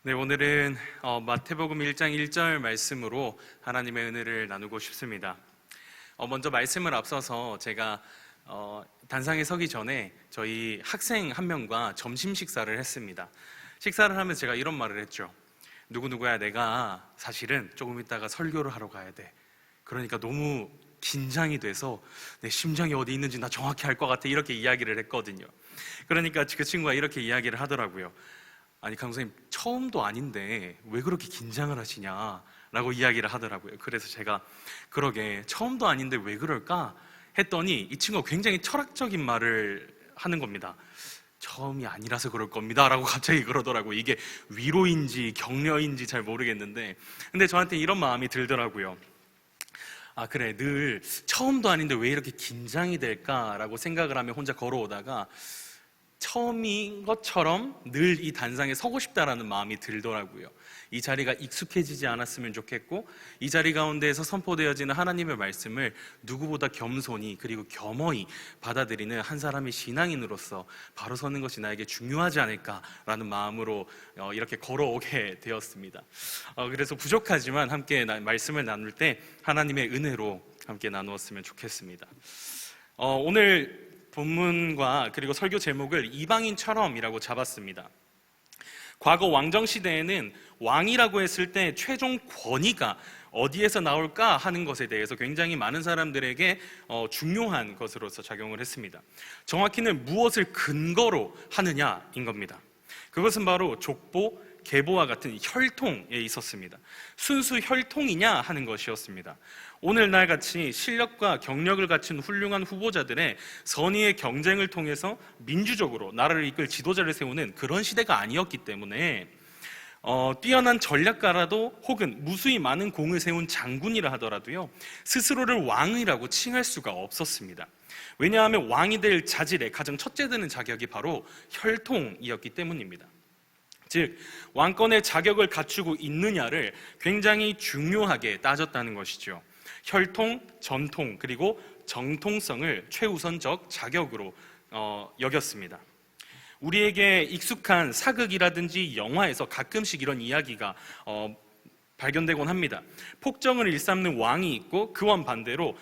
네, 오늘은 마태복음 1장 1절 말씀으로 하나님의 은혜를 나누고 싶습니다. 먼저 말씀을 앞서서 제가 단상에 서기 전에 저희 학생 한 명과 점심 식사를 했습니다. 식사를 하면서 제가 이런 말을 했죠. 누구누구야, 내가 사실은 조금 있다가 설교를 하러 가야 돼. 그러니까 너무 긴장이 돼서 내 심장이 어디 있는지 나 정확히 알 것 같아, 이렇게 이야기를 했거든요. 그러니까 그 친구가 이렇게 이야기를 하더라고요. 아니, 강사님, 처음도 아닌데 왜 그렇게 긴장을 하시냐 라고 이야기를 하더라고요. 그래서 제가 그러게 처음도 아닌데 왜 그럴까 했더니 이 친구가 굉장히 철학적인 말을 하는 겁니다. 처음이 아니라서 그럴 겁니다 라고 갑자기 그러더라고요. 이게 위로인지 격려인지 잘 모르겠는데, 근데 저한테 이런 마음이 들더라고요. 아, 그래, 늘 처음도 아닌데 왜 이렇게 긴장이 될까라고 생각을 하며 혼자 걸어오다가 처음인 것처럼 늘 이 단상에 서고 싶다라는 마음이 들더라고요. 이 자리가 익숙해지지 않았으면 좋겠고, 이 자리 가운데에서 선포되어지는 하나님의 말씀을 누구보다 겸손히 그리고 겸허히 받아들이는 한 사람의 신앙인으로서 바로 서는 것이 나에게 중요하지 않을까라는 마음으로 이렇게 걸어오게 되었습니다. 그래서 부족하지만 함께 말씀을 나눌 때 하나님의 은혜로 함께 나누었으면 좋겠습니다. 오늘 본문과 그리고 설교 제목을 이방인처럼이라고 잡았습니다. 과거 왕정시대에는 왕이라고 했을 때 최종 권위가 어디에서 나올까 하는 것에 대해서 굉장히 많은 사람들에게 중요한 것으로서 작용을 했습니다. 정확히는 무엇을 근거로 하느냐인 겁니다. 그것은 바로 족보, 계보와 같은 혈통에 있었습니다. 순수 혈통이냐 하는 것이었습니다. 오늘날 같이 실력과 경력을 갖춘 훌륭한 후보자들의 선의의 경쟁을 통해서 민주적으로 나라를 이끌 지도자를 세우는 그런 시대가 아니었기 때문에 뛰어난 전략가라도 혹은 무수히 많은 공을 세운 장군이라 하더라도요, 스스로를 왕이라고 칭할 수가 없었습니다. 왜냐하면 왕이 될 자질의 가장 첫째 되는 자격이 바로 혈통이었기 때문입니다. 즉, 왕권의 자격을 갖추고 있느냐를 굉장히 중요하게 따졌다는 것이죠. 혈통, 전통, 그리고 정통성을 최우선적 자격으로 여겼습니다. 우리에게 익숙한 사극이라든지 영화에서 가끔씩 이런 이야기가 발견되곤 합니다. 폭정을 일삼는 왕이 있고 그와 반대로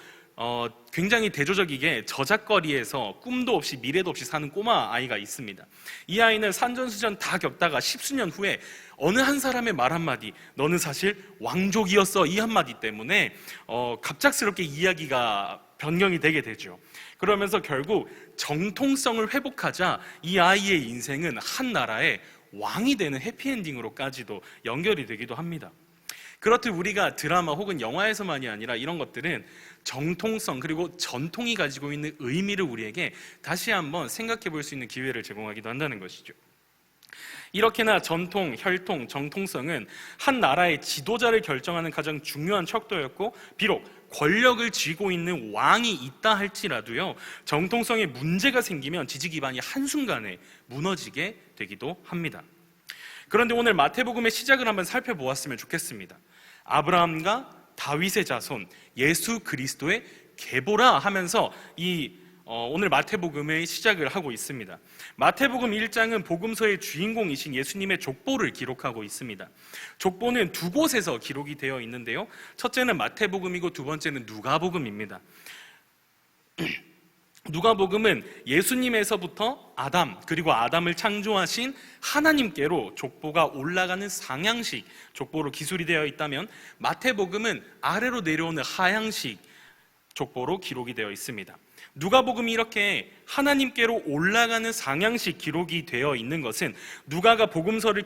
굉장히 대조적이게 저작거리에서 꿈도 없이 미래도 없이 사는 꼬마 아이가 있습니다. 이 아이는 산전수전 다 겪다가 십수년 후에 어느 한 사람의 말 한마디, 너는 사실 왕족이었어, 이 한마디 때문에 갑작스럽게 이야기가 변경이 되게 되죠. 그러면서 결국 정통성을 회복하자 이 아이의 인생은 한 나라의 왕이 되는 해피엔딩으로까지도 연결이 되기도 합니다. 그렇듯 우리가 드라마 혹은 영화에서만이 아니라 이런 것들은 정통성 그리고 전통이 가지고 있는 의미를 우리에게 다시 한번 생각해 볼 수 있는 기회를 제공하기도 한다는 것이죠. 이렇게나 전통, 혈통, 정통성은 한 나라의 지도자를 결정하는 가장 중요한 척도였고, 비록 권력을 쥐고 있는 왕이 있다 할지라도요, 정통성에 문제가 생기면 지지 기반이 한순간에 무너지게 되기도 합니다. 그런데 오늘 마태복음의 시작을 한번 살펴보았으면 좋겠습니다. 아브라함과 다윗의 자손 예수 그리스도의 계보라 하면서 오늘 마태복음의 시작을 하고 있습니다. 마태복음 1장은 복음서의 주인공이신 예수님의 족보를 기록하고 있습니다. 족보는 두 곳에서 기록이 되어 있는데요, 첫째는 마태복음이고 두 번째는 누가복음입니다. 누가복음은 예수님에서부터 아담, 그리고 아담을 창조하신 하나님께로 족보가 올라가는 상향식 족보로 기술이 되어 있다면, 마태복음은 아래로 내려오는 하향식 족보로 기록이 되어 있습니다. 누가복음이 이렇게 하나님께로 올라가는 상향식 기록이 되어 있는 것은 누가가 복음서를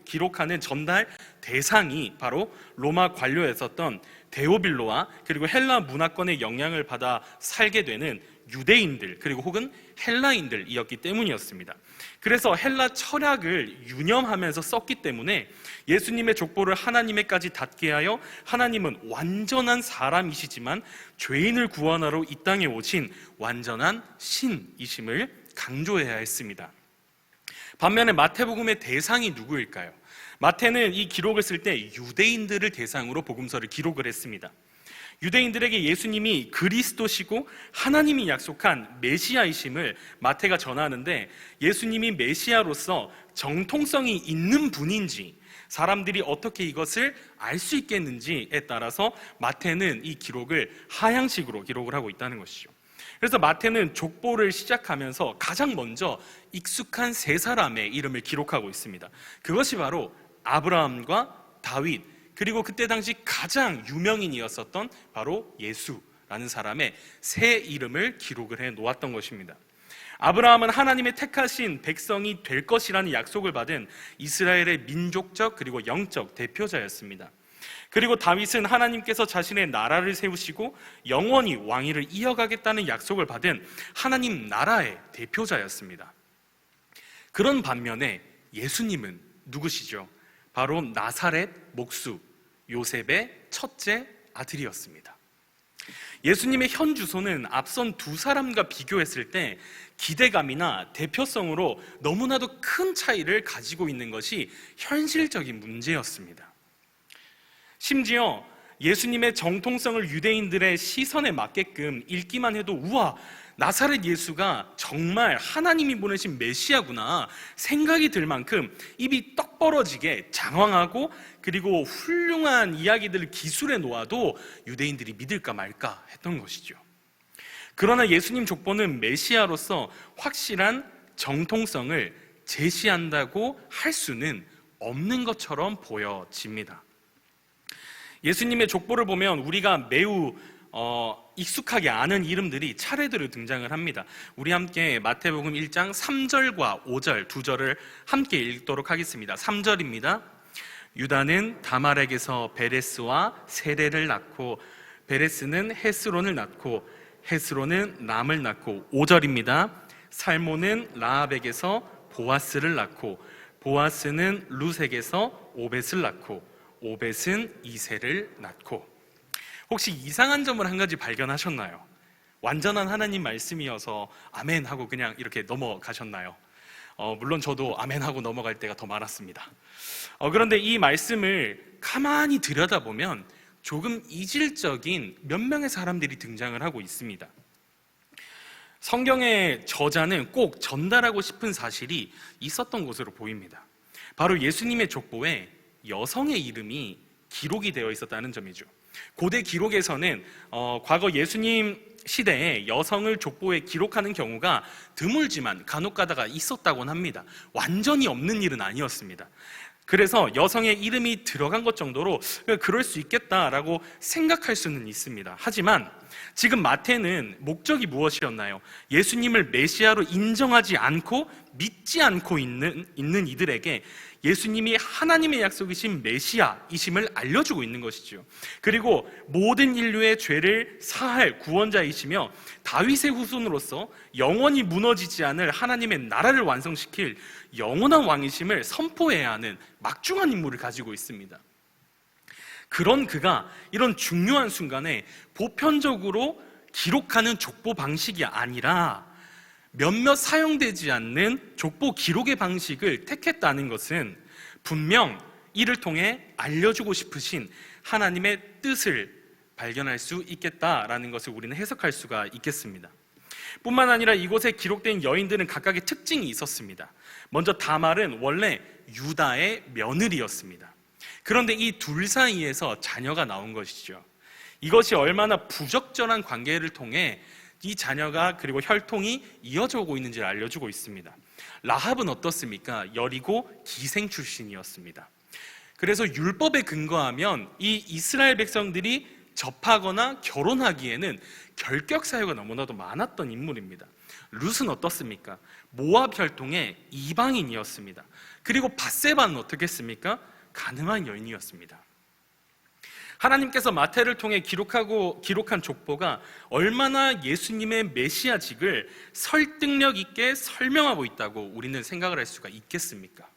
기록하는 전달 대상이 바로 로마 관료였었던 데오빌로와 그리고 헬라 문화권의 영향을 받아 살게 되는 유대인들 그리고 혹은 헬라인들이었기 때문이었습니다. 그래서 헬라 철학을 유념하면서 썼기 때문에 예수님의 족보를 하나님에까지 닿게 하여 하나님은 완전한 사람이시지만 죄인을 구원하러 이 땅에 오신 완전한 신이심을 강조해야 했습니다. 반면에 마태복음의 대상이 누구일까요? 마태는 이 기록을 쓸 때 유대인들을 대상으로 복음서를 기록을 했습니다. 유대인들에게 예수님이 그리스도시고 하나님이 약속한 메시아이심을 마태가 전하는데, 예수님이 메시아로서 정통성이 있는 분인지, 사람들이 어떻게 이것을 알 수 있겠는지에 따라서 마태는 이 기록을 하향식으로 기록을 하고 있다는 것이죠. 그래서 마태는 족보를 시작하면서 가장 먼저 익숙한 세 사람의 이름을 기록하고 있습니다. 그것이 바로 아브라함과 다윗, 그리고 그때 당시 가장 유명인이었었던 바로 예수라는 사람의 세 이름을 기록을 해 놓았던 것입니다. 아브라함은 하나님의 택하신 백성이 될 것이라는 약속을 받은 이스라엘의 민족적 그리고 영적 대표자였습니다. 그리고 다윗은 하나님께서 자신의 나라를 세우시고 영원히 왕위를 이어가겠다는 약속을 받은 하나님 나라의 대표자였습니다. 그런 반면에 예수님은 누구시죠? 바로 나사렛 목수 요셉의 첫째 아들이었습니다. 예수님의 현 주소는 앞선 두 사람과 비교했을 때 기대감이나 대표성으로 너무나도 큰 차이를 가지고 있는 것이 현실적인 문제였습니다. 심지어 예수님의 정통성을 유대인들의 시선에 맞게끔 읽기만 해도 우와, 나사렛 예수가 정말 하나님이 보내신 메시아구나 생각이 들 만큼 입이 떡 벌어지게 장황하고 그리고 훌륭한 이야기들을 기술해 놓아도 유대인들이 믿을까 말까 했던 것이죠. 그러나 예수님 족보는 메시아로서 확실한 정통성을 제시한다고 할 수는 없는 것처럼 보여집니다. 예수님의 족보를 보면 우리가 매우 익숙하게 아는 이름들이 차례대로 등장을 합니다. 우리 함께 마태복음 1장 3절과 5절 두 절을 함께 읽도록 하겠습니다. 3절입니다. 유다는 다말에게서 베레스와 세레를 낳고 베레스는 헤스론을 낳고 헤스론은 람을 낳고 5절입니다. 살몬은 라합에게서 보아스를 낳고 보아스는 룻에게서 오벳을 낳고 오벳은 이새를 낳고. 혹시 이상한 점을 한 가지 발견하셨나요? 완전한 하나님 말씀이어서 아멘 하고 그냥 이렇게 넘어가셨나요? 물론 저도 아멘 하고 넘어갈 때가 더 많았습니다. 그런데 이 말씀을 가만히 들여다보면 조금 이질적인 몇 명의 사람들이 등장을 하고 있습니다. 성경의 저자는 꼭 전달하고 싶은 사실이 있었던 것으로 보입니다. 바로 예수님의 족보에 여성의 이름이 기록이 되어 있었다는 점이죠. 고대 기록에서는 과거 예수님 시대에 여성을 족보에 기록하는 경우가 드물지만 간혹 가다가 있었다곤 합니다. 완전히 없는 일은 아니었습니다. 그래서 여성의 이름이 들어간 것 정도로 그럴 수 있겠다라고 생각할 수는 있습니다. 하지만 지금 마태는 목적이 무엇이었나요? 예수님을 메시아로 인정하지 않고 믿지 않고 있는 이들에게 예수님이 하나님의 약속이신 메시아이심을 알려주고 있는 것이죠. 그리고 모든 인류의 죄를 사할 구원자이시며 다윗의 후손으로서 영원히 무너지지 않을 하나님의 나라를 완성시킬 영원한 왕이심을 선포해야 하는 막중한 임무를 가지고 있습니다. 그런 그가 이런 중요한 순간에 보편적으로 기록하는 족보 방식이 아니라 몇몇 사용되지 않는 족보 기록의 방식을 택했다는 것은 분명 이를 통해 알려주고 싶으신 하나님의 뜻을 발견할 수 있겠다라는 것을 우리는 해석할 수가 있겠습니다. 뿐만 아니라 이곳에 기록된 여인들은 각각의 특징이 있었습니다. 먼저 다말은 원래 유다의 며느리였습니다. 그런데 이 둘 사이에서 자녀가 나온 것이죠. 이것이 얼마나 부적절한 관계를 통해 이 자녀가 그리고 혈통이 이어져 오고 있는지를 알려주고 있습니다. 라합은 어떻습니까? 여리고 기생 출신이었습니다. 그래서 율법에 근거하면 이 이스라엘 백성들이 접하거나 결혼하기에는 결격 사유가 너무나도 많았던 인물입니다. 룻은 어떻습니까? 모압 혈통의 이방인이었습니다. 그리고 밧세바는 어떻겠습니까? 가늠한 여인이었습니다. 하나님께서 마태를 통해 기록한 족보가 얼마나 예수님의 메시아직을 설득력 있게 설명하고 있다고 우리는 생각을 할 수가 있겠습니까?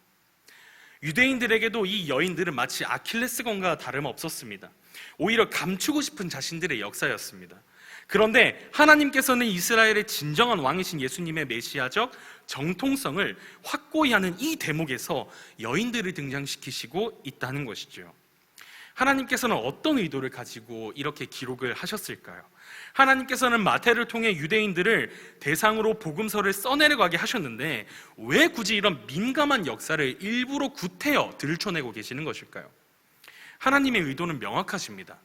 유대인들에게도 이 여인들은 마치 아킬레스건과 다름없었습니다. 오히려 감추고 싶은 자신들의 역사였습니다. 그런데 하나님께서는 이스라엘의 진정한 왕이신 예수님의 메시아적 정통성을 확고히 하는 이 대목에서 여인들을 등장시키시고 있다는 것이죠. 하나님께서는 어떤 의도를 가지고 이렇게 기록을 하셨을까요? 하나님께서는 마태를 통해 유대인들을 대상으로 복음서를 써내려가게 하셨는데 왜 굳이 이런 민감한 역사를 일부러 구태여 들춰내고 계시는 것일까요? 하나님의 의도는 명확하십니다.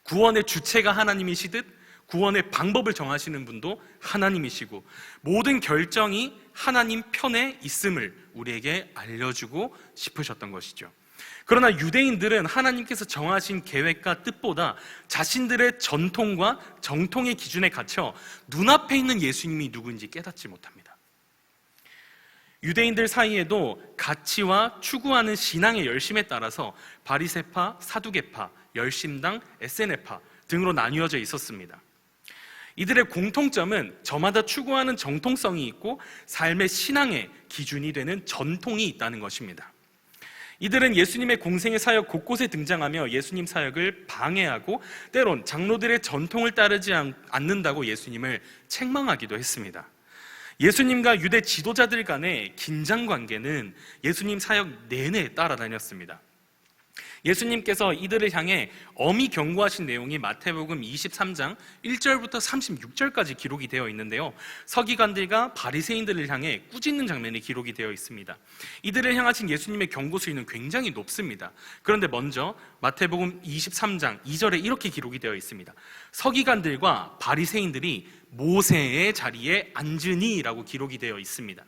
구원의 주체가 하나님이시듯 구원의 방법을 정하시는 분도 하나님이시고 모든 결정이 하나님 편에 있음을 우리에게 알려주고 싶으셨던 것이죠. 그러나 유대인들은 하나님께서 정하신 계획과 뜻보다 자신들의 전통과 정통의 기준에 갇혀 눈앞에 있는 예수님이 누구인지 깨닫지 못합니다. 유대인들 사이에도 가치와 추구하는 신앙의 열심에 따라서 바리새파, 사두개파, 열심당, 에세네파 등으로 나뉘어져 있었습니다. 이들의 공통점은 저마다 추구하는 정통성이 있고 삶의 신앙의 기준이 되는 전통이 있다는 것입니다. 이들은 예수님의 공생의 사역 곳곳에 등장하며 예수님 사역을 방해하고 때론 장로들의 전통을 따르지 않는다고 예수님을 책망하기도 했습니다. 예수님과 유대 지도자들 간의 긴장 관계는 예수님 사역 내내 따라다녔습니다. 예수님께서 이들을 향해 엄히 경고하신 내용이 마태복음 23장 1절부터 36절까지 기록이 되어 있는데요, 서기관들과 바리새인들을 향해 꾸짖는 장면이 기록이 되어 있습니다. 이들을 향하신 예수님의 경고 수위는 굉장히 높습니다. 그런데 먼저 마태복음 23장 2절에 이렇게 기록이 되어 있습니다. 서기관들과 바리새인들이 모세의 자리에 앉으니라고 기록이 되어 있습니다.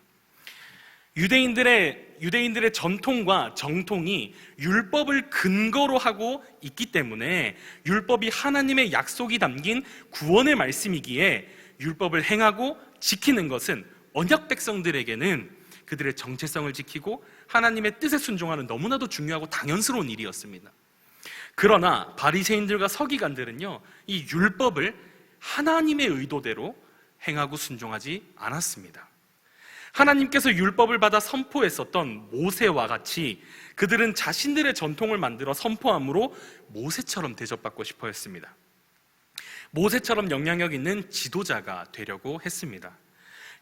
유대인들의 전통과 정통이 율법을 근거로 하고 있기 때문에 율법이 하나님의 약속이 담긴 구원의 말씀이기에 율법을 행하고 지키는 것은 언약 백성들에게는 그들의 정체성을 지키고 하나님의 뜻에 순종하는 너무나도 중요하고 당연스러운 일이었습니다. 그러나 바리새인들과 서기관들은요, 이 율법을 하나님의 의도대로 행하고 순종하지 않았습니다. 하나님께서 율법을 받아 선포했었던 모세와 같이 그들은 자신들의 전통을 만들어 선포함으로 모세처럼 대접받고 싶어 했습니다. 모세처럼 영향력 있는 지도자가 되려고 했습니다.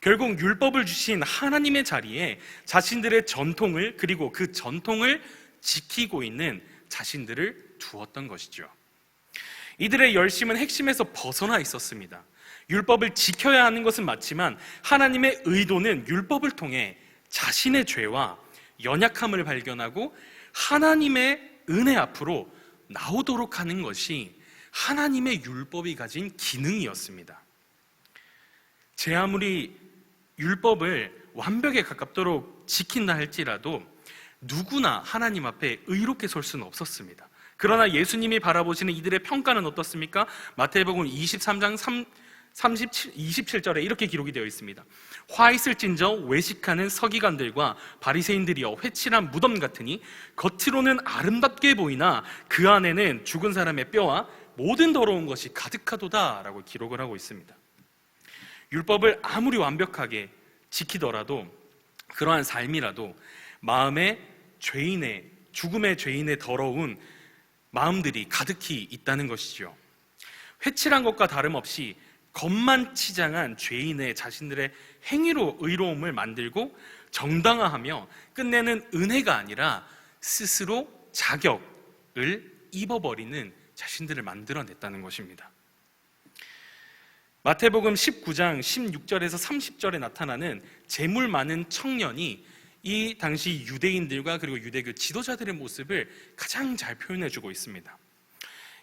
결국 율법을 주신 하나님의 자리에 자신들의 전통을, 그리고 그 전통을 지키고 있는 자신들을 두었던 것이죠. 이들의 열심은 핵심에서 벗어나 있었습니다. 율법을 지켜야 하는 것은 맞지만 하나님의 의도는 율법을 통해 자신의 죄와 연약함을 발견하고 하나님의 은혜 앞으로 나오도록 하는 것이 하나님의 율법이 가진 기능이었습니다. 제 아무리 율법을 완벽에 가깝도록 지킨다 할지라도 누구나 하나님 앞에 의롭게 설 수는 없었습니다. 그러나 예수님이 바라보시는 이들의 평가는 어떻습니까? 마태복음 23장 27절에 이렇게 기록이 되어 있습니다. 화 있을진저 외식하는 서기관들과 바리새인들이여 회칠한 무덤 같으니 겉으로는 아름답게 보이나 그 안에는 죽은 사람의 뼈와 모든 더러운 것이 가득하도다 라고 기록을 하고 있습니다. 율법을 아무리 완벽하게 지키더라도 그러한 삶이라도 마음에 죽음의 죄인의 더러운 마음들이 가득히 있다는 것이죠. 회칠한 것과 다름없이 겉만 치장한 죄인의 자신들의 행위로 의로움을 만들고 정당화하며 끝내는 은혜가 아니라 스스로 자격을 입어버리는 자신들을 만들어냈다는 것입니다. 마태복음 19장 16절에서 30절에 나타나는 재물 많은 청년이 이 당시 유대인들과 그리고 유대교 지도자들의 모습을 가장 잘 표현해주고 있습니다.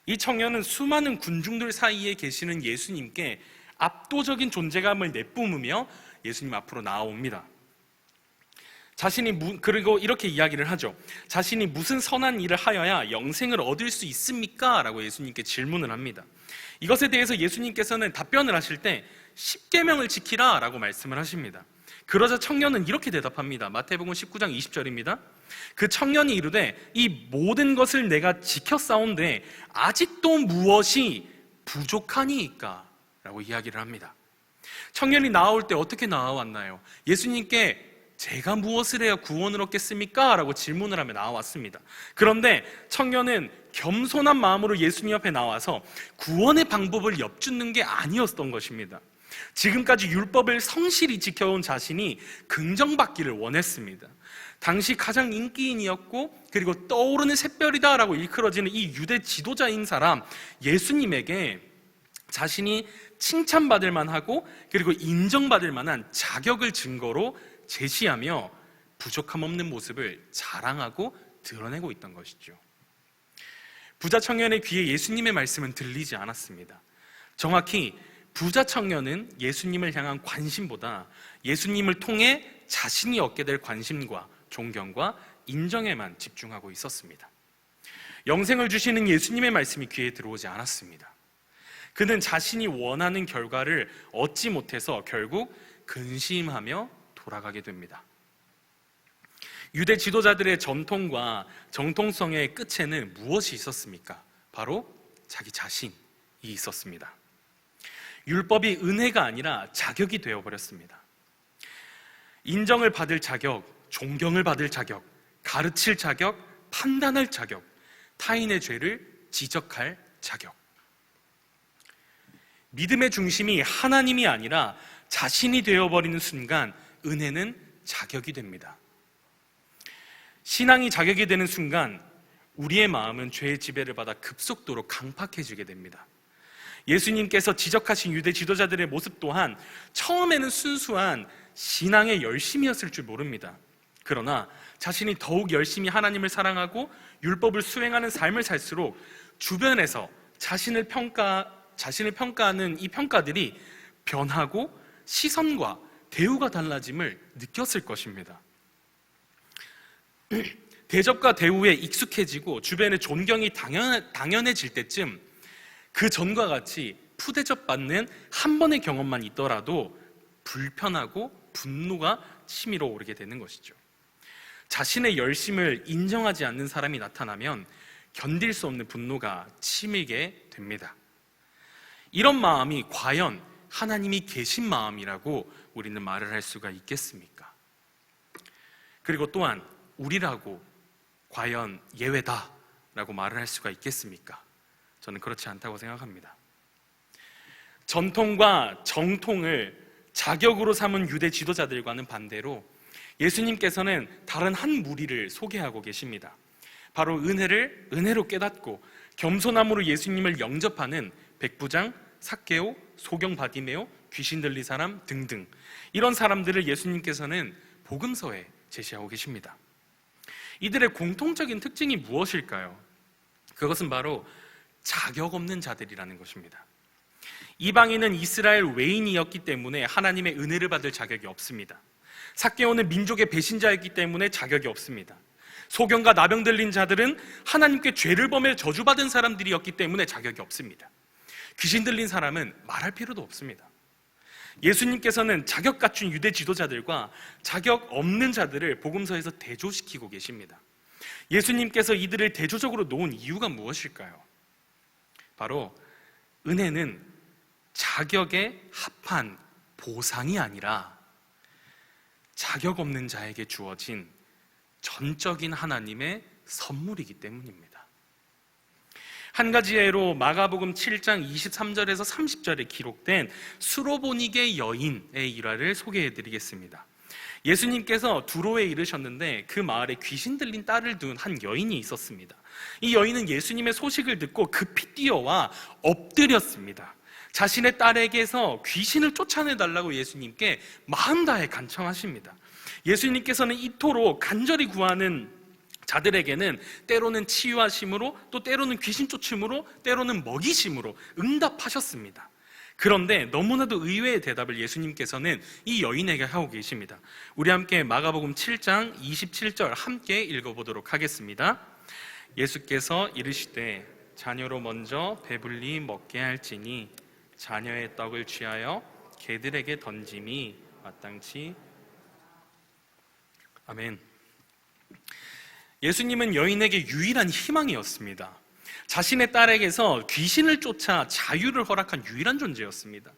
이 청년은 수많은 군중들 사이에 계시는 예수님께 압도적인 존재감을 내뿜으며 예수님 앞으로 나아옵니다. 그리고 이렇게 이야기를 하죠. 자신이 무슨 선한 일을 하여야 영생을 얻을 수 있습니까? 라고 예수님께 질문을 합니다. 이것에 대해서 예수님께서는 답변을 하실 때 10계명을 지키라 라고 말씀을 하십니다. 그러자 청년은 이렇게 대답합니다. 마태복음 19장 20절입니다. 그 청년이 이르되 이 모든 것을 내가 지켰사온데 아직도 무엇이 부족하니까? 라고 이야기를 합니다. 청년이 나아올 때 어떻게 나아왔나요? 예수님께 제가 무엇을 해야 구원을 얻겠습니까? 라고 질문을 하며 나아왔습니다. 그런데 청년은 겸손한 마음으로 예수님 앞에 나와서 구원의 방법을 엿주는 게 아니었던 것입니다. 지금까지 율법을 성실히 지켜온 자신이 긍정받기를 원했습니다. 당시 가장 인기인이었고 그리고 떠오르는 샛별이다라고 일컬어지는 이 유대 지도자인 사람 예수님에게 자신이 칭찬받을 만하고 그리고 인정받을 만한 자격을 증거로 제시하며 부족함 없는 모습을 자랑하고 드러내고 있던 것이죠. 부자 청년의 귀에 예수님의 말씀은 들리지 않았습니다. 정확히 부자 청년은 예수님을 향한 관심보다 예수님을 통해 자신이 얻게 될 관심과 존경과 인정에만 집중하고 있었습니다. 영생을 주시는 예수님의 말씀이 귀에 들어오지 않았습니다. 그는 자신이 원하는 결과를 얻지 못해서 결국 근심하며 돌아가게 됩니다. 유대 지도자들의 전통과 정통성의 끝에는 무엇이 있었습니까? 바로 자기 자신이 있었습니다. 율법이 은혜가 아니라 자격이 되어버렸습니다. 인정을 받을 자격, 존경을 받을 자격, 가르칠 자격, 판단할 자격, 타인의 죄를 지적할 자격. 믿음의 중심이 하나님이 아니라 자신이 되어버리는 순간 은혜는 자격이 됩니다. 신앙이 자격이 되는 순간 우리의 마음은 죄의 지배를 받아 급속도로 강팍해지게 됩니다. 예수님께서 지적하신 유대 지도자들의 모습 또한 처음에는 순수한 신앙의 열심이었을 줄 모릅니다. 그러나 자신이 더욱 열심히 하나님을 사랑하고 율법을 수행하는 삶을 살수록 주변에서 자신을 평가하는 이 평가들이 변하고 시선과 대우가 달라짐을 느꼈을 것입니다. 대접과 대우에 익숙해지고 주변의 존경이 당연해질 때쯤 그 전과 같이 푸대접받는 한 번의 경험만 있더라도 불편하고 분노가 치밀어 오르게 되는 것이죠. 자신의 열심을 인정하지 않는 사람이 나타나면 견딜 수 없는 분노가 치밀게 됩니다. 이런 마음이 과연 하나님이 계신 마음이라고 우리는 말을 할 수가 있겠습니까? 그리고 또한 우리라고 과연 예외다라고 말을 할 수가 있겠습니까? 저는 그렇지 않다고 생각합니다. 전통과 정통을 자격으로 삼은 유대 지도자들과는 반대로 예수님께서는 다른 한 무리를 소개하고 계십니다. 바로 은혜로 깨닫고 겸손함으로 예수님을 영접하는 백부장, 삭개오, 소경 바디메오, 귀신 들린 사람 등등 이런 사람들을 예수님께서는 복음서에 제시하고 계십니다. 이들의 공통적인 특징이 무엇일까요? 그것은 바로 자격 없는 자들이라는 것입니다. 이방인은 이스라엘 외인이었기 때문에 하나님의 은혜를 받을 자격이 없습니다. 삭개오는 민족의 배신자였기 때문에 자격이 없습니다. 소경과 나병 들린 자들은 하나님께 죄를 범해 저주받은 사람들이었기 때문에 자격이 없습니다. 귀신 들린 사람은 말할 필요도 없습니다. 예수님께서는 자격 갖춘 유대 지도자들과 자격 없는 자들을 복음서에서 대조시키고 계십니다. 예수님께서 이들을 대조적으로 놓은 이유가 무엇일까요? 바로 은혜는 자격에 합한 보상이 아니라 자격 없는 자에게 주어진 전적인 하나님의 선물이기 때문입니다. 한 가지 예로 마가복음 7장 23절에서 30절에 기록된 수로보니게 여인의 일화를 소개해드리겠습니다. 예수님께서 두로에 이르셨는데 그 마을에 귀신 들린 딸을 둔 한 여인이 있었습니다. 이 여인은 예수님의 소식을 듣고 급히 뛰어와 엎드렸습니다. 자신의 딸에게서 귀신을 쫓아내달라고 예수님께 마음 다해 간청하십니다. 예수님께서는 이토록 간절히 구하는 자들에게는 때로는 치유하심으로 또 때로는 귀신 쫓음으로 때로는 먹이심으로 응답하셨습니다. 그런데 너무나도 의외의 대답을 예수님께서는 이 여인에게 하고 계십니다. 우리 함께 마가복음 7장 27절 함께 읽어보도록 하겠습니다. 예수께서 이르시되 자녀로 먼저 배불리 먹게 할지니 자녀의 떡을 취하여 개들에게 던짐이 마땅치. 아멘. 예수님은 여인에게 유일한 희망이었습니다. 자신의 딸에게서 귀신을 쫓아 자유를 허락한 유일한 존재였습니다.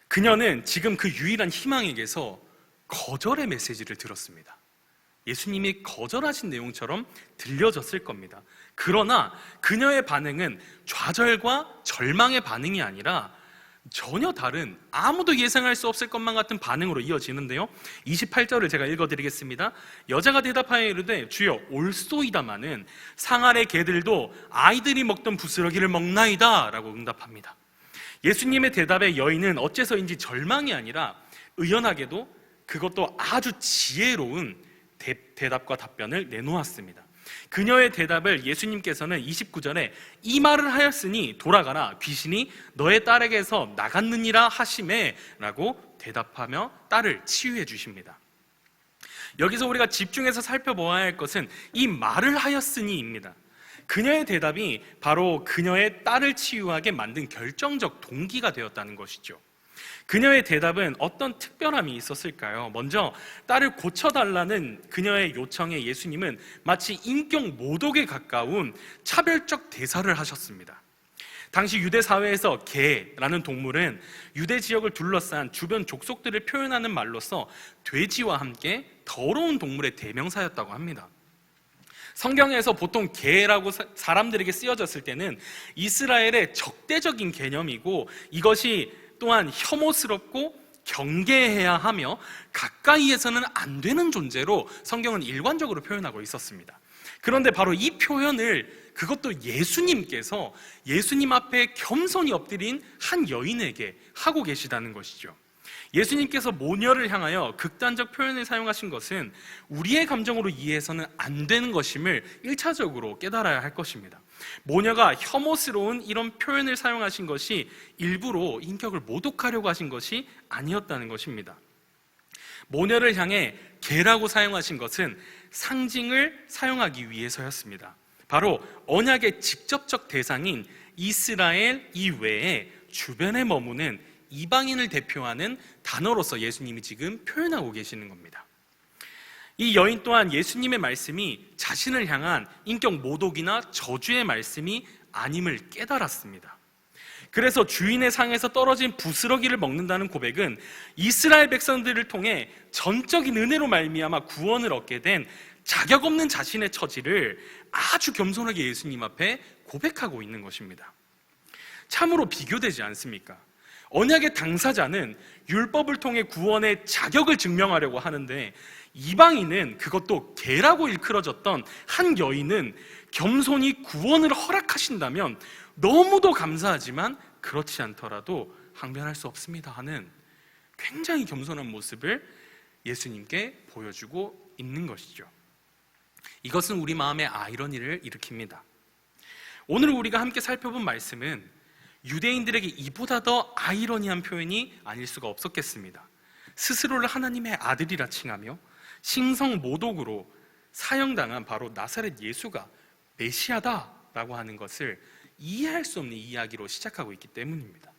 그녀는 지금 그 유일한 희망에게서 거절의 메시지를 들었습니다. 예수님이 거절하신 내용처럼 들려졌을 겁니다. 그러나 그녀의 반응은 좌절과 절망의 반응이 아니라 전혀 다른, 아무도 예상할 수 없을 것만 같은 반응으로 이어지는데요. 28절을 제가 읽어드리겠습니다. 여자가 대답하여 이르되 주여 올소이다마는 상 아래 개들도 아이들이 먹던 부스러기를 먹나이다 라고 응답합니다. 예수님의 대답에 여인은 어째서인지 절망이 아니라 의연하게도 그것도 아주 지혜로운 대답과 답변을 내놓았습니다. 그녀의 대답을 예수님께서는 29절에 이 말을 하였으니 돌아가라, 귀신이 너의 딸에게서 나갔느니라 하시매 라고 대답하며 딸을 치유해 주십니다. 여기서 우리가 집중해서 살펴보아야 할 것은 이 말을 하였으니입니다. 그녀의 대답이 바로 그녀의 딸을 치유하게 만든 결정적 동기가 되었다는 것이죠. 그녀의 대답은 어떤 특별함이 있었을까요? 먼저 딸을 고쳐달라는 그녀의 요청에 예수님은 마치 인격 모독에 가까운 차별적 대사를 하셨습니다. 당시 유대 사회에서 개라는 동물은 유대 지역을 둘러싼 주변 족속들을 표현하는 말로서 돼지와 함께 더러운 동물의 대명사였다고 합니다. 성경에서 보통 개라고 사람들에게 쓰여졌을 때는 이스라엘의 적대적인 개념이고, 이것이 또한 혐오스럽고 경계해야 하며 가까이에서는 안 되는 존재로 성경은 일관적으로 표현하고 있었습니다. 그런데 바로 이 표현을, 그것도 예수님께서 예수님 앞에 겸손히 엎드린 한 여인에게 하고 계시다는 것이죠. 예수님께서 모녀를 향하여 극단적 표현을 사용하신 것은 우리의 감정으로 이해해서는 안 되는 것임을 1차적으로 깨달아야 할 것입니다. 모녀가 혐오스러운 이런 표현을 사용하신 것이 일부러 인격을 모독하려고 하신 것이 아니었다는 것입니다. 모녀를 향해 개라고 사용하신 것은 상징을 사용하기 위해서였습니다. 바로 언약의 직접적 대상인 이스라엘 이외에 주변에 머무는 이방인을 대표하는 단어로서 예수님이 지금 표현하고 계시는 겁니다. 이 여인 또한 예수님의 말씀이 자신을 향한 인격 모독이나 저주의 말씀이 아님을 깨달았습니다. 그래서 주인의 상에서 떨어진 부스러기를 먹는다는 고백은 이스라엘 백성들을 통해 전적인 은혜로 말미암아 구원을 얻게 된 자격 없는 자신의 처지를 아주 겸손하게 예수님 앞에 고백하고 있는 것입니다. 참으로 비교되지 않습니까? 언약의 당사자는 율법을 통해 구원의 자격을 증명하려고 하는데, 이방인은, 그것도 개라고 일컬어졌던 한 여인은 겸손히 구원을 허락하신다면 너무도 감사하지만 그렇지 않더라도 항변할 수 없습니다 하는 굉장히 겸손한 모습을 예수님께 보여주고 있는 것이죠. 이것은 우리 마음에 아이러니를 일으킵니다. 오늘 우리가 함께 살펴본 말씀은 유대인들에게 이보다 더 아이러니한 표현이 아닐 수가 없었겠습니다. 스스로를 하나님의 아들이라 칭하며 신성 모독으로 사형당한 바로 나사렛 예수가 메시아다라고 하는 것을 이해할 수 없는 이야기로 시작하고 있기 때문입니다.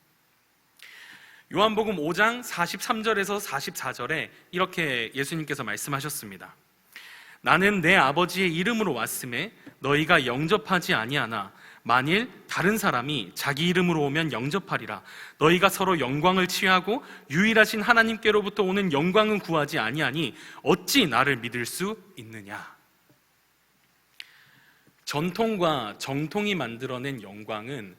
요한복음 5장 43절에서 44절에 이렇게 예수님께서 말씀하셨습니다. 나는 내 아버지의 이름으로 왔음에 너희가 영접하지 아니하나 만일 다른 사람이 자기 이름으로 오면 영접하리라. 너희가 서로 영광을 취하고 유일하신 하나님께로부터 오는 영광은 구하지 아니하니 어찌 나를 믿을 수 있느냐. 전통과 정통이 만들어낸 영광은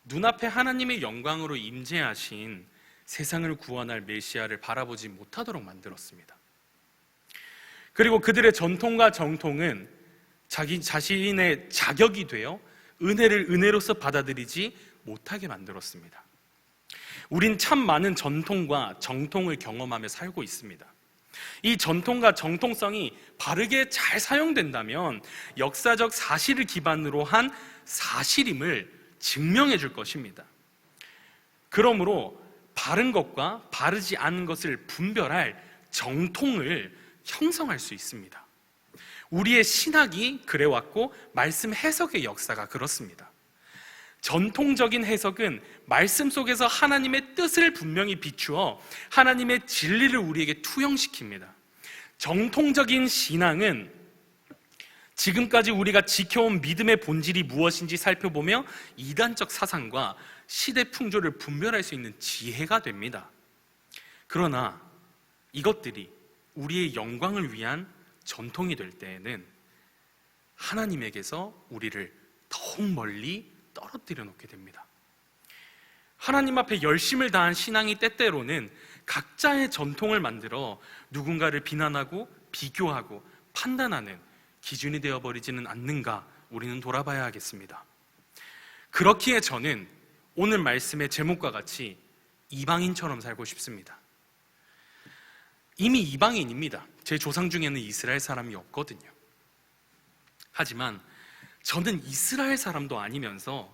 눈앞에 하나님의 영광으로 임재하신 세상을 구원할 메시아를 바라보지 못하도록 만들었습니다. 그리고 그들의 전통과 정통은 자기 자신의 자격이 되어 은혜를 은혜로서 받아들이지 못하게 만들었습니다. 우린 참 많은 전통과 정통을 경험하며 살고 있습니다. 이 전통과 정통성이 바르게 잘 사용된다면 역사적 사실을 기반으로 한 사실임을 증명해 줄 것입니다. 그러므로 바른 것과 바르지 않은 것을 분별할 정통을 형성할 수 있습니다. 우리의 신학이 그래왔고 말씀 해석의 역사가 그렇습니다. 전통적인 해석은 말씀 속에서 하나님의 뜻을 분명히 비추어 하나님의 진리를 우리에게 투영시킵니다. 정통적인 신앙은 지금까지 우리가 지켜온 믿음의 본질이 무엇인지 살펴보며 이단적 사상과 시대 풍조를 분별할 수 있는 지혜가 됩니다. 그러나 이것들이 우리의 영광을 위한 전통이 될 때에는 하나님에게서 우리를 더욱 멀리 떨어뜨려 놓게 됩니다. 하나님 앞에 열심을 다한 신앙이 때때로는 각자의 전통을 만들어 누군가를 비난하고 비교하고 판단하는 기준이 되어버리지는 않는가, 우리는 돌아봐야 하겠습니다. 그렇기에 저는 오늘 말씀의 제목과 같이 이방인처럼 살고 싶습니다. 이미 이방인입니다. 제 조상 중에는 이스라엘 사람이 없거든요. 하지만 저는 이스라엘 사람도 아니면서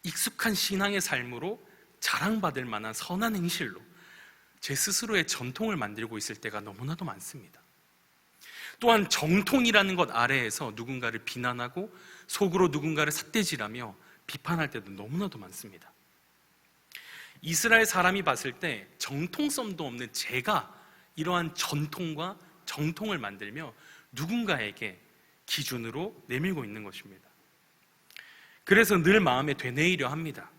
익숙한 신앙의 삶으로 자랑받을 만한 선한 행실로 제 스스로의 전통을 만들고 있을 때가 너무나도 많습니다. 또한 정통이라는 것 아래에서 누군가를 비난하고 속으로 누군가를 삿대질하며 비판할 때도 너무나도 많습니다. 이스라엘 사람이 봤을 때 정통성도 없는 제가 이러한 전통과 정통을 만들며 누군가에게 기준으로 내밀고 있는 것입니다. 그래서 늘 마음에 되뇌이려 합니다.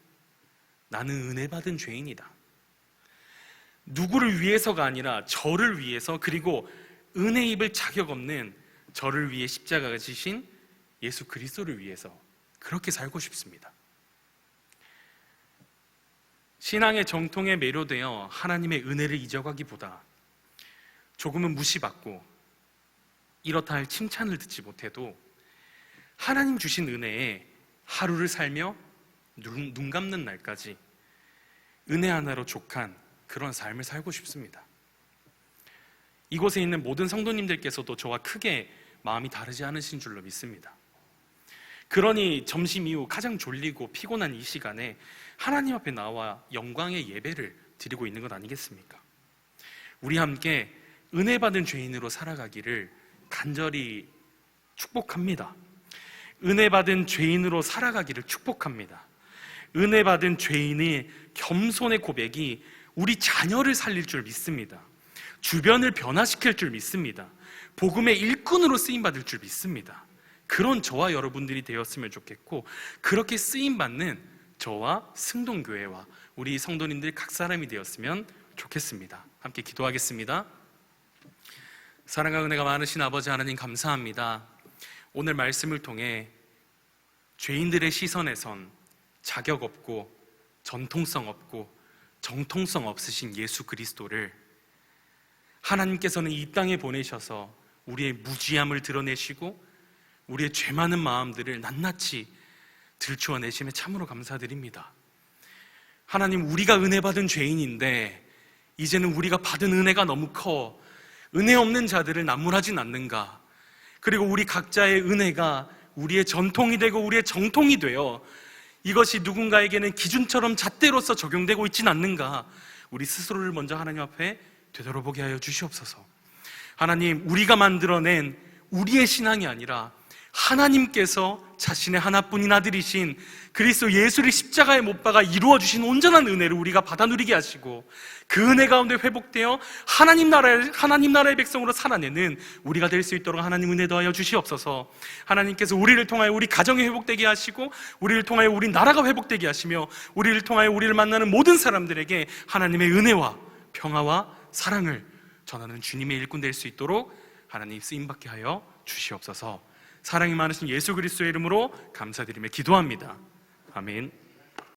나는 은혜 받은 죄인이다. 누구를 위해서가 아니라 저를 위해서, 그리고 은혜 입을 자격 없는 저를 위해 십자가가 지신 예수 그리스도를 위해서 그렇게 살고 싶습니다. 신앙의 정통에 매료되어 하나님의 은혜를 잊어가기보다 조금은 무시받고 이렇다 할 칭찬을 듣지 못해도 하나님 주신 은혜에 하루를 살며 눈 감는 날까지 은혜 하나로 족한 그런 삶을 살고 싶습니다. 이곳에 있는 모든 성도님들께서도 저와 크게 마음이 다르지 않으신 줄로 믿습니다. 그러니 점심 이후 가장 졸리고 피곤한 이 시간에 하나님 앞에 나와 영광의 예배를 드리고 있는 것 아니겠습니까? 우리 함께 은혜 받은 죄인으로 살아가기를 간절히 축복합니다. 은혜 받은 죄인으로 살아가기를 축복합니다. 은혜 받은 죄인의 겸손의 고백이 우리 자녀를 살릴 줄 믿습니다. 주변을 변화시킬 줄 믿습니다. 복음의 일꾼으로 쓰임받을 줄 믿습니다. 그런 저와 여러분들이 되었으면 좋겠고, 그렇게 쓰임받는 저와 승동교회와 우리 성도님들 각 사람이 되었으면 좋겠습니다. 함께 기도하겠습니다. 사랑과 은혜가 많으신 아버지 하나님, 감사합니다. 오늘 말씀을 통해 죄인들의 시선에선 자격 없고 전통성 없고 정통성 없으신 예수 그리스도를 하나님께서는 이 땅에 보내셔서 우리의 무지함을 드러내시고 우리의 죄 많은 마음들을 낱낱이 들추어내심에 참으로 감사드립니다. 하나님, 우리가 은혜 받은 죄인인데 이제는 우리가 받은 은혜가 너무 커 은혜 없는 자들을 나무라진 않는가? 그리고 우리 각자의 은혜가 우리의 전통이 되고 우리의 정통이 되어 이것이 누군가에게는 기준처럼 잣대로서 적용되고 있진 않는가? 우리 스스로를 먼저 하나님 앞에 되돌아보게 하여 주시옵소서. 하나님, 우리가 만들어낸 우리의 신앙이 아니라 하나님께서 자신의 하나뿐인 아들이신 그리스도 예수를 십자가에 못 박아 이루어주신 온전한 은혜를 우리가 받아 누리게 하시고 그 은혜 가운데 회복되어 하나님 나라의 백성으로 살아내는 우리가 될 수 있도록 하나님 은혜 더하여 주시옵소서. 하나님께서 우리를 통하여 우리 가정이 회복되게 하시고 우리를 통하여 우리 나라가 회복되게 하시며 우리를 통하여 우리를 만나는 모든 사람들에게 하나님의 은혜와 평화와 사랑을 전하는 주님의 일꾼 될 수 있도록 하나님 쓰임받게 하여 주시옵소서. 사랑이 많으신 예수 그리스도의 이름으로 감사드리며 기도합니다. 아멘.